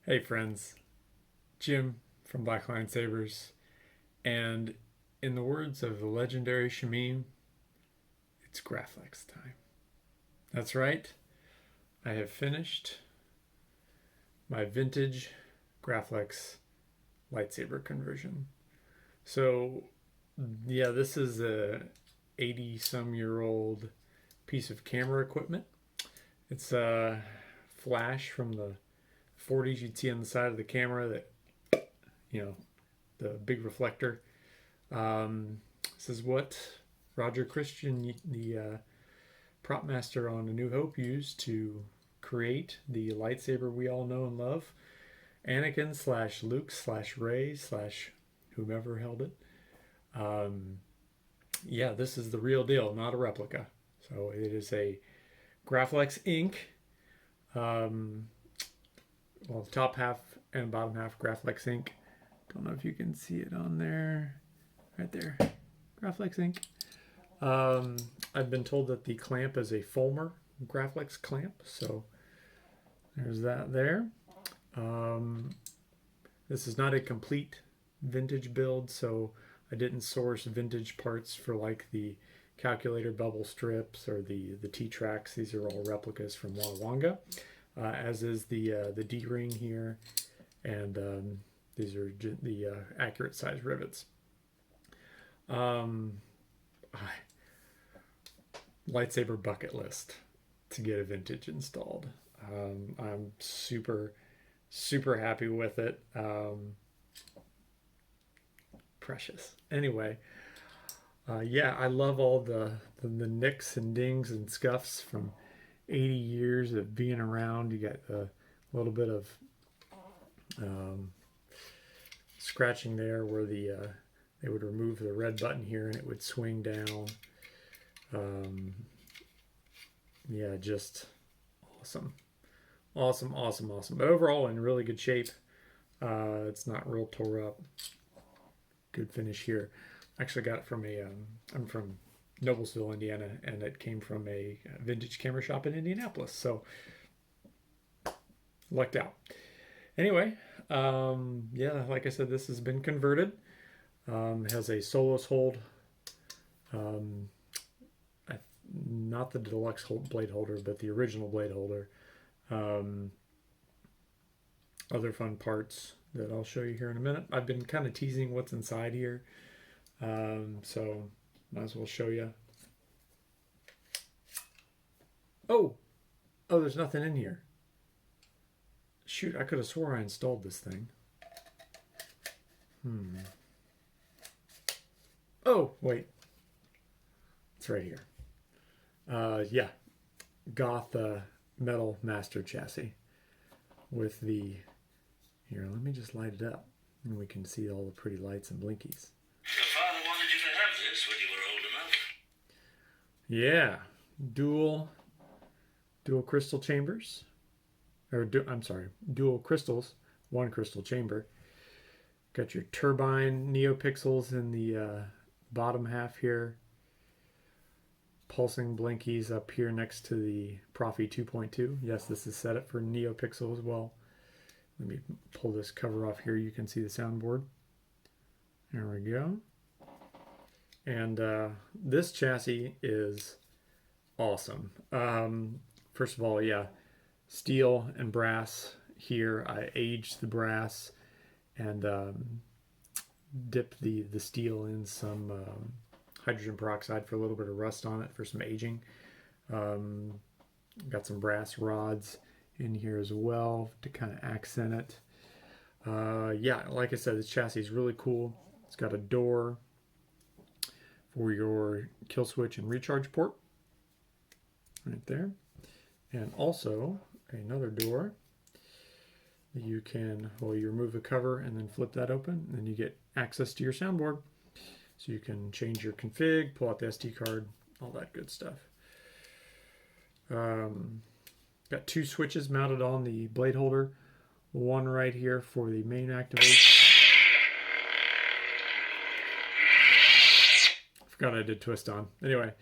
Hey friends, Jim from Blackline Sabers, and in the words of the legendary Shamim, it's Graflex time. That's right, I have finished my vintage Graflex lightsaber conversion. So, yeah, this is a 80-some-year-old piece of camera equipment. It's a flash from the 40s you'd see on the side of the camera that, you know, the big reflector. This is what Roger Christian, the prop master on A New Hope, used to create the lightsaber we all know and love. Anakin slash Luke slash Rey slash whomever held it. Yeah, this is the real deal, not a replica. So it is a Graflex Inc. Well, the top half and bottom half Graflex Inc. Don't know if you can see it on there. Right there. Graflex Inc. I've been told that the clamp is a Folmer Graflex clamp, so there's that there. This is not a complete vintage build, so I didn't source vintage parts for like the calculator bubble strips or the T-tracks. These are all replicas from WannaWanga, as is the D-ring here, and these are the accurate size rivets. Lightsaber bucket list to get a vintage installed. I'm super happy with it. Precious. Anyway, yeah, I love all the nicks and dings and scuffs from 80 years of being around. You got a little bit of scratching there where they would remove the red button here and it would swing down. Yeah, just awesome. But overall, in really good shape. It's not real tore up. Good finish here. Actually got it from I'm from Noblesville, Indiana, and it came from a vintage camera shop in Indianapolis. So lucked out. Anyway, yeah, like I said, this has been converted. It has a Solos hold. Not the deluxe blade holder, but the original blade holder. Other fun parts that I'll show you here in a minute. I've been kind of teasing what's inside here, so might as well show you. Oh, there's nothing in here. Shoot, I could have swore I installed this thing. Oh, wait. It's right here. Yeah, Goth Metal Master chassis with the, here, let me just light it up and we can see all the pretty lights and blinkies. Your father wanted you to have this when you were old enough. Yeah, dual crystal chambers, or I'm sorry, dual crystals, one crystal chamber. Got your turbine neopixels in the bottom half here. Pulsing blinkies up here next to the Proffie 2.2. Yes, this is set up for NeoPixel as well. Let me pull this cover off here. You can see the soundboard. There we go. And this chassis is awesome. First of all, yeah, steel and brass here. I aged the brass and dipped the steel in some hydrogen peroxide for a little bit of rust on it for some aging. Got some brass rods in here as well to kind of accent it. Yeah, like I said, this chassis is really cool. It's got a door for your kill switch and recharge port right there, and also another door that you can, well, you remove the cover and then flip that open, and then you get access to your soundboard. So you can change your config, pull out the SD card, all that good stuff. Got two switches mounted on the blade holder. One right here for the main activation. Forgot I did twist on. Anyway,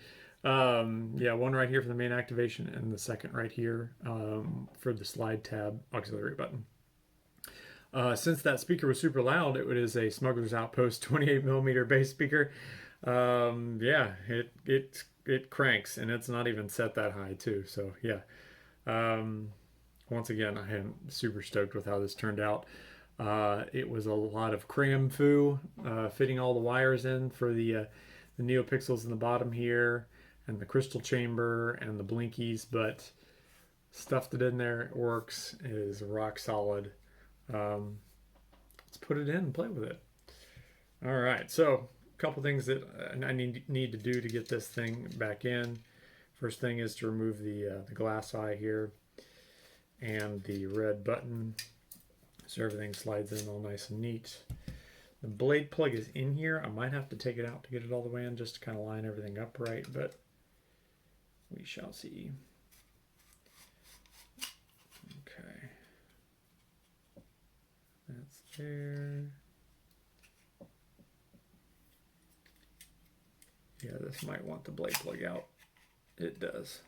yeah, one right here for the main activation and the second right here for the slide tab auxiliary button. Since that speaker was super loud, it is a Smuggler's Outpost 28mm bass speaker. Yeah, it cranks, and it's not even set that high too. So yeah, once again, I am super stoked with how this turned out. It was a lot of cram foo, fitting all the wires in for the NeoPixels in the bottom here, and the crystal chamber and the blinkies, but stuffed it in there. It works. It is rock solid. Let's put it in and play with it. All right, so a couple things that I need to do to get this thing back in. First thing is to remove the glass eye here and the red button, so everything slides in all nice and neat. The blade plug is in here. I might have to take it out to get it all the way in, just to kind of line everything up right, but we shall see. Okay. That's there. Yeah, this might want the blade plug out. It does.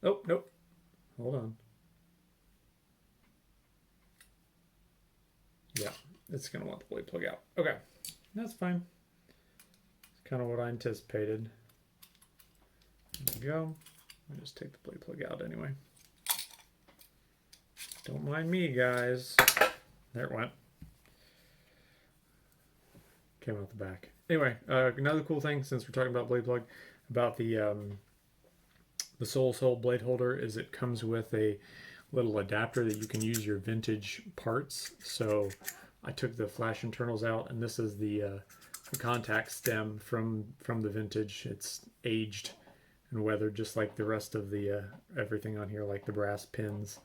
Oh, nope. Hold on. Yeah, it's going to want the blade plug out. Okay, that's fine. It's kind of what I anticipated. There we go. I'll just take the blade plug out anyway. Don't mind me, guys. There it went. Came out the back. Anyway, another cool thing, since we're talking about blade plug, about the Soul blade holder, is it comes with a little adapter that you can use your vintage parts. So I took the flash internals out, and this is the contact stem from the vintage. It's aged and weathered just like the rest of the everything on here, like the brass pins.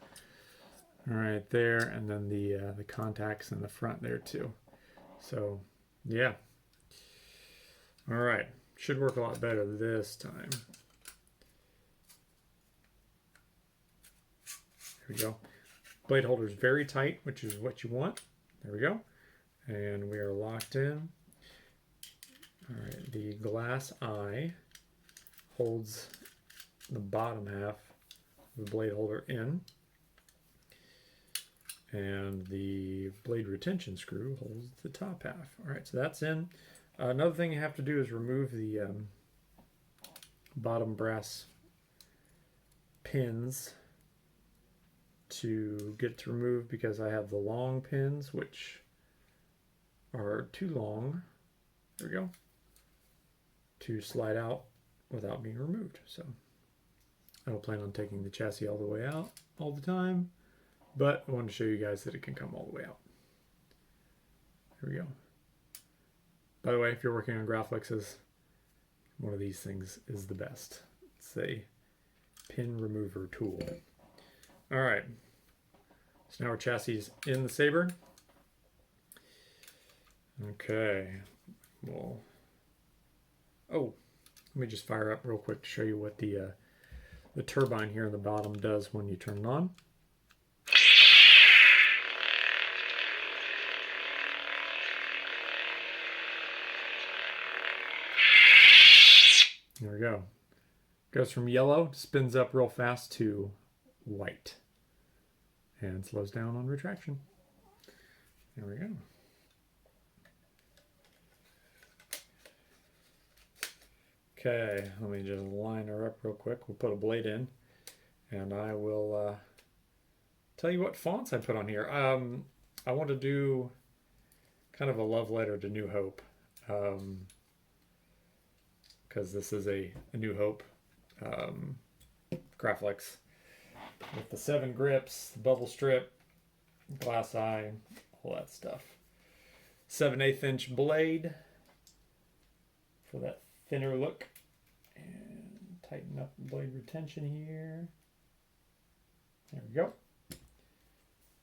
All right, there, and then the contacts in the front there too. So yeah. All right, should work a lot better this time. There we go. Blade holder is very tight, which is what you want. There we go. And we are locked in. All right, the glass eye holds the bottom half of the blade holder in. And the blade retention screw holds the top half. All right, so that's in. Another thing you have to do is remove the bottom brass pins to get to remove, because I have the long pins, which are too long. There we go. To slide out without being removed. So I don't plan on taking the chassis all the way out all the time, but I wanted to show you guys that it can come all the way out. Here we go. By the way, if you're working on Graflexes, one of these things is the best. It's a pin remover tool. All right, so now our chassis is in the Saber. Okay, well, oh, let me just fire up real quick to show you what the turbine here in the bottom does when you turn it on. There we go. Goes from yellow, spins up real fast, to white. And slows down on retraction. There we go. Okay, let me just line her up real quick. We'll put a blade in, and I will tell you what fonts I put on here. I want to do kind of a love letter to New Hope. Because this is a New Hope Graflex with the 7 grips, the bubble strip, glass eye, all that stuff. 7/8 inch blade for that thinner look, and tighten up the blade retention here. There we go.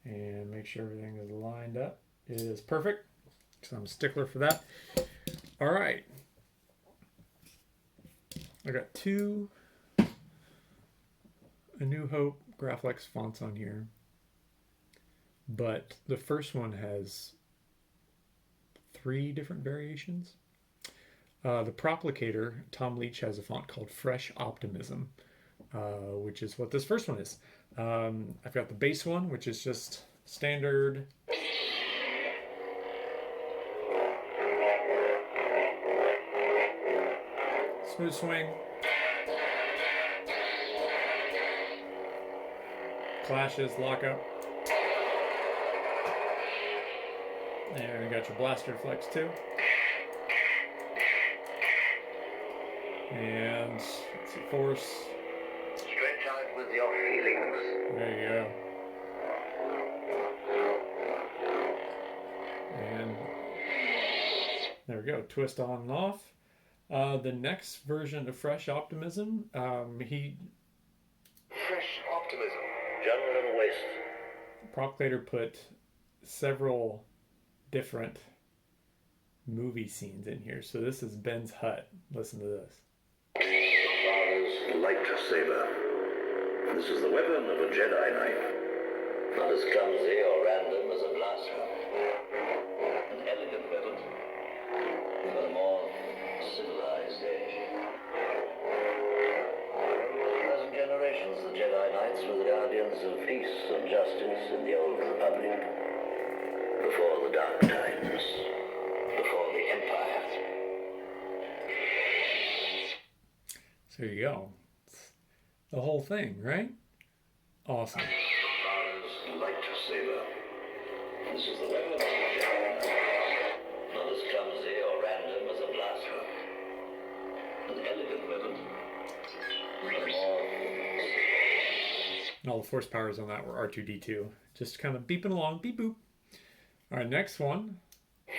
And make sure everything is lined up. It is perfect, because I'm a stickler for that. All right. I got 2 A New Hope Graflex fonts on here, but the first one has 3 different variations. The Proplicator, Tom Leach has a font called Fresh Optimism, which is what this first one is. I've got the base one, which is just standard. Smooth swing. Clashes, lockup. And you got your blaster flex too. And let's see, force. Stretch out with your feelings. There you go. And there we go. Twist on and off. The next version of Fresh Optimism, Fresh Optimism. Jungle and Waste. Proplicator put several different movie scenes in here. So this is Ben's hut. Listen to this. Father's light saber. This is the weapon of a Jedi Knight. Not as clumsy or random as a blaster. An elegant weapon for a more civilized age. Present generations, the Jedi Knights were the guardians of peace and justice in the old Republic. Before the dark times. Before the Empire. So there you go. It's the whole thing, right? Awesome. Father's light saber. This is the weapon of the Jedi Knight. Not as clumsy or random as a blaster. An elegant weapon. But more. And all the force powers on that were R2-D2. Just kind of beeping along, beep boop. All right, next one.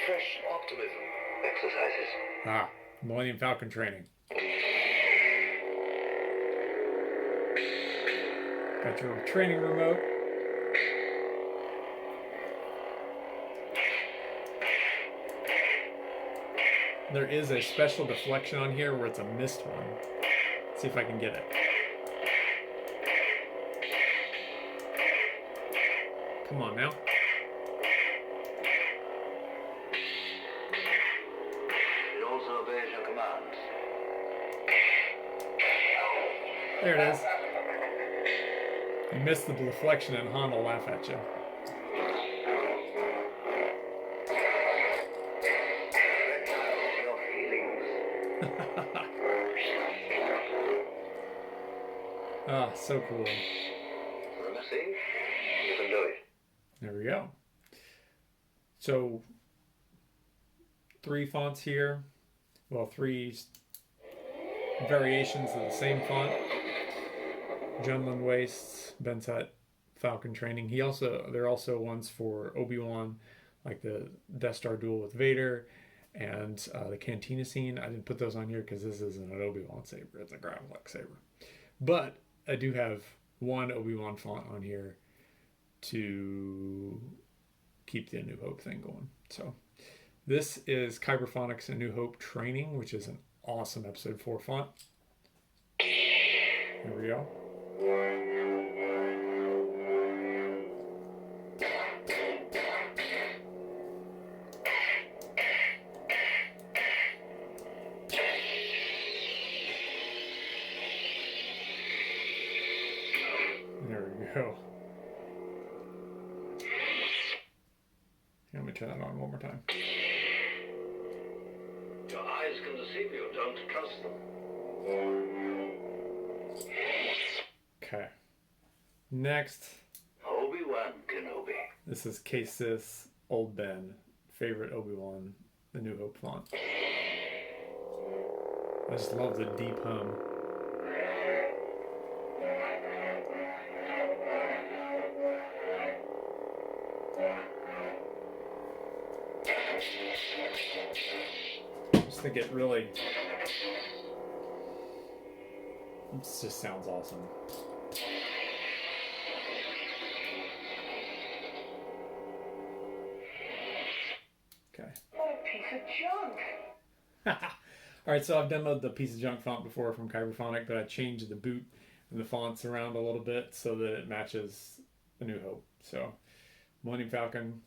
Fresh Optimism exercises. Millennium Falcon training. Got your training remote. There is a special deflection on here where it's a missed one. Let's see if I can get it. Come on now. It also obeys your commands. There it is. You missed the deflection and Han will laugh at you. Your feelings. So cool. See? You can do it. There we go. So 3 fonts here. Well, 3 variations of the same font. Jungle Wastes, Ben's Hut, Falcon Training. There are also ones for Obi-Wan, like the Death Star duel with Vader, and the Cantina scene. I didn't put those on here because this isn't an Obi-Wan saber; it's a Graflex saber. But I do have one Obi-Wan font on here to keep the A New Hope thing going. So this is Kyberphonic's A New Hope Training, which is an awesome episode 4 font. There we go. There we go. Let me turn that on one more time. Your eyes can deceive you. Don't trust them. Okay. Next. Obi-Wan Kenobi. This is KSith, Old Ben, favorite Obi-Wan, the New Hope font. I just love the deep hum. Just think it really... It just sounds awesome. Okay. What a piece of junk. Alright, so I've demoed the piece of junk font before from Kyberphonic, but I changed the boot and the fonts around a little bit so that it matches the New Hope. So, Millennium Falcon.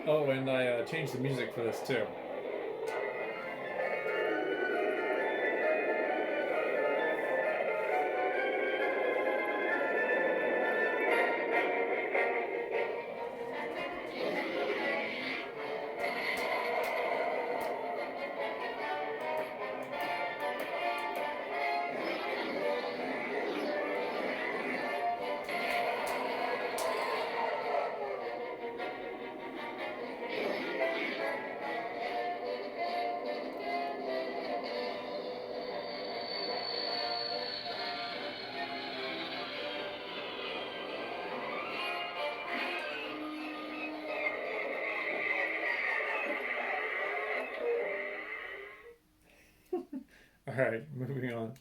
Oh, and I changed the music for this too. Alright, moving on.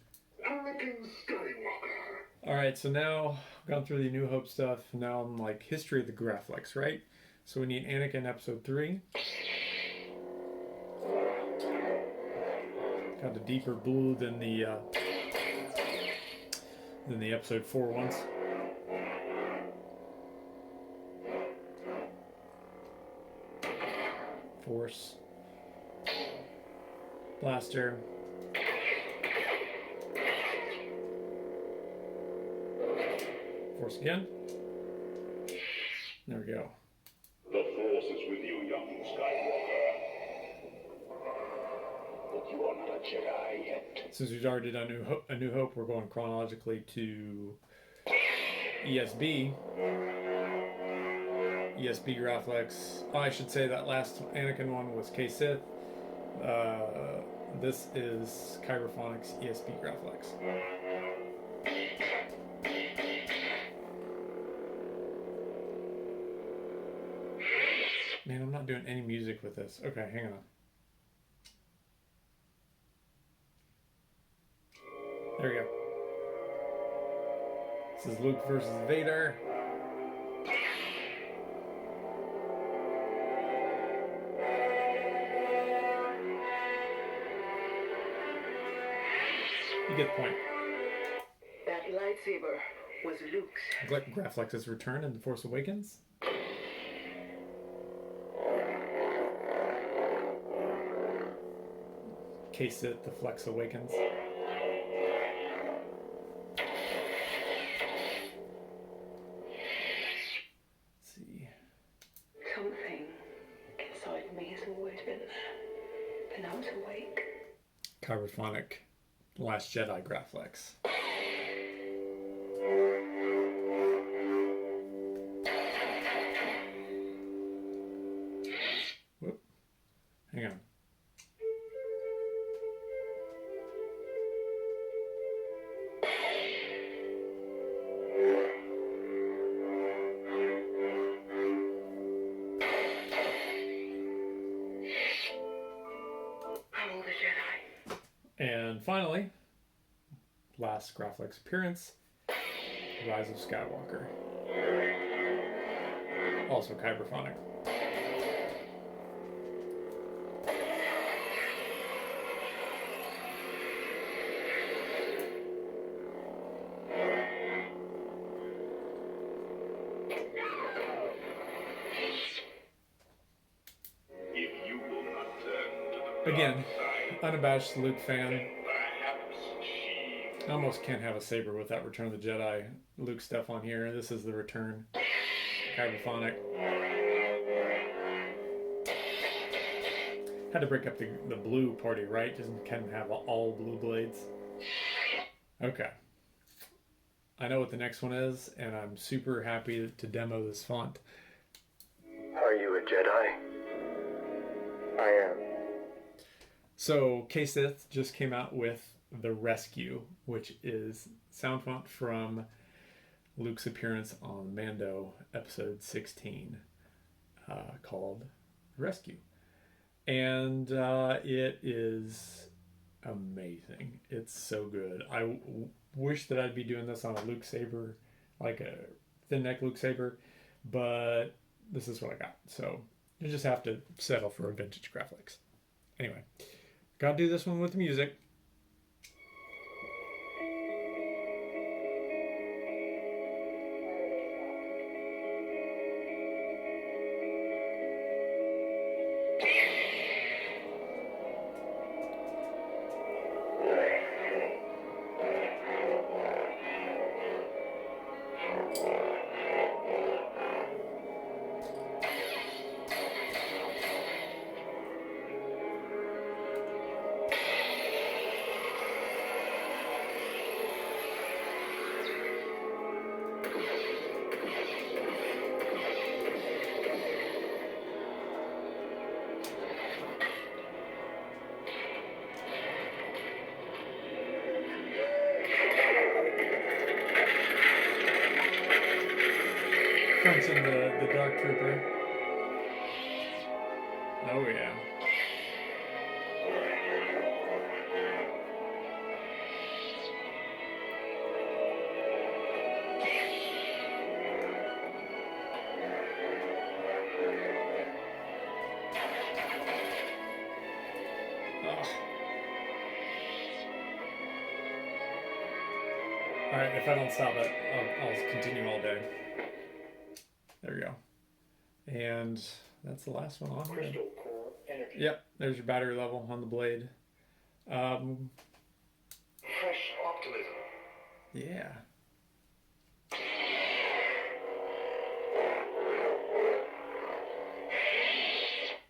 Anakin Skywalker. Alright, so now I've gone through the New Hope stuff. Now I'm like history of the Graflex, right? So we need Anakin episode 3. Got a deeper blue than the episode 4 ones. Force. Blaster. Force again. There we go. The Force is with you, young Skywalker. But you are not a Jedi yet. Since we've already done a New Hope, we're going chronologically to ESB. ESB Graflex. Oh, I should say that last Anakin one was KSith. This is Kyberphonic's ESB Graflex. Man, I'm not doing any music with this. Okay, hang on. There we go. This is Luke versus Vader. You get the point. That lightsaber was Luke's. Graflex's return in The Force Awakens. KSith, The Flex Awakens. Let's see. Something inside me has always been there, but now it's awake. Kyberphonic, Last Jedi Graflex. Whoop. Hang on. Follow the Jedi. And finally, last Graflex appearance, Rise of Skywalker. Also Kyberphonic. If you will not turn to the Again, dark side, unabashed Luke fan. perhaps she I almost can't have a Saber without Return of the Jedi Luke stuff on here. This is the return. Kyberphonic. Had to break up the blue party, right? Just kind of have all blue blades. Okay. I know what the next one is, and I'm super happy to demo this font. Are you a Jedi? I am. So, KSith just came out with The Rescue, which is sound font from Luke's appearance on Mando episode 16, called Rescue. And it is amazing. It's so good. I wish that I'd be doing this on a Luke Saber, like a thin neck Luke Saber, but this is what I got. So you just have to settle for a vintage Graflex. Anyway, gotta do this one with the music. Fronts in the Dark Trooper. Oh yeah. All right, if I don't stop it, I'll continue all day. There we go. And that's the last one on here. Crystal core energy. Yep, there's your battery level on the blade. Fresh optimism. Yeah.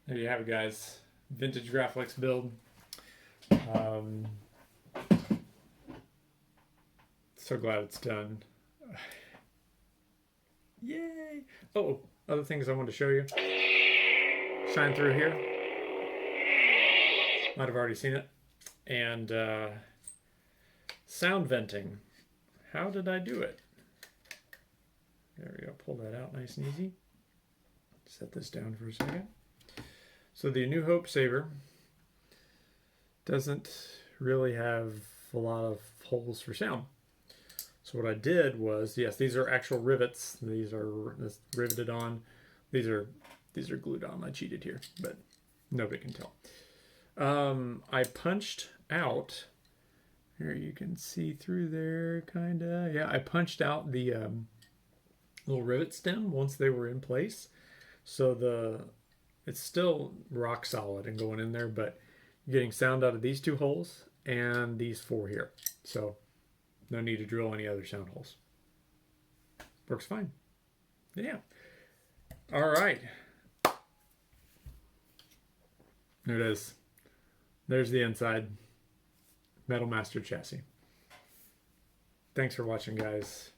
There you have it, guys. Vintage Graflex build. So glad it's done. Yay! Oh, other things I wanted to show you. Shine through here. Might have already seen it. And sound venting. How did I do it? There we go. Pull that out nice and easy. Set this down for a second. So the New Hope Saber doesn't really have a lot of holes for sound. So what I did was, yes, these are actual rivets. These are riveted on. These are glued on. I cheated here, but nobody can tell. I punched out. Here you can see through there, kinda. Yeah, I punched out the little rivet stem once they were in place. So it's still rock solid and going in there, but you're getting sound out of these two holes and these four here. So no need to drill any other sound holes. Works fine. Yeah. All right. There it is. There's the inside. Metal Master chassis. Thanks for watching, guys.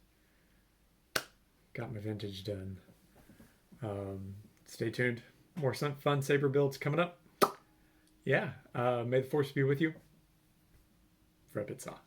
Got my vintage done. Stay tuned. More fun Saber builds coming up. Yeah. May the force be with you. Rivets on.